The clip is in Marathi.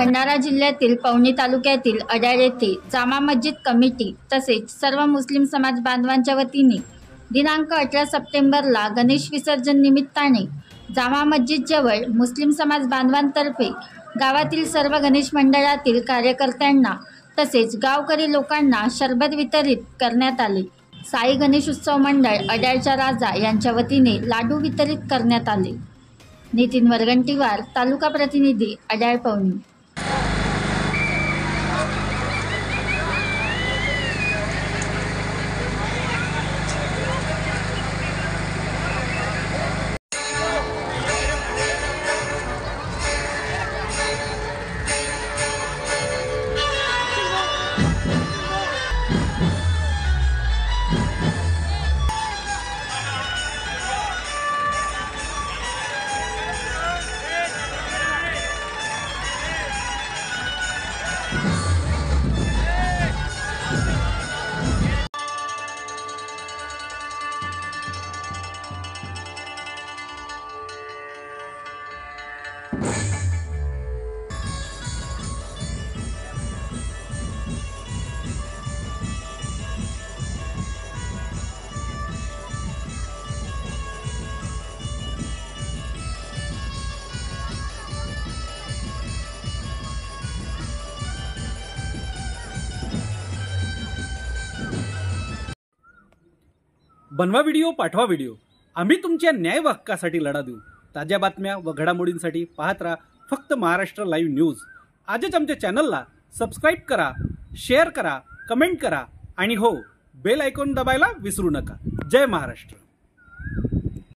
भंडारा जिल्ह्यातील पवनी तालुक्यातील अड्याळ येथे जामा मस्जिद कमिटी तसेच सर्व मुस्लिम समाज बांधवांच्या वतीने दिनांक 18 सप्टेंबरला गणेश विसर्जन निमित्ताने जामा मस्जिद जवळ मुस्लिम समाज बांधवांतर्फे गावातील सर्व गणेश मंडळातील कार्यकर्त्यांना तसेच गावकरी लोकांना शरबत वितरित करण्यात आले। साई गणेश उत्सव मंडळ अड्याळच्या राजा यांच्या वतीने लाडू वितरित करण्यात आले। नितीन वरगंटीवार, तालुका प्रतिनिधी, अड्याळ पवनी। बनवा व्हिडिओ, पाठवा व्हिडिओ, आम्ही तुमच्या न्याय हक्कासाठी लढा देऊ। ताज्या बातम्या व घडामोडींसाठी पाहत राहा फक्त महाराष्ट्र लाईव्ह न्यूज। आजच आमच्या चॅनलला सबस्क्राईब करा, शेअर करा, कमेंट करा आणि हो, बेल आयकॉन दबायला विसरू नका। जय महाराष्ट्र।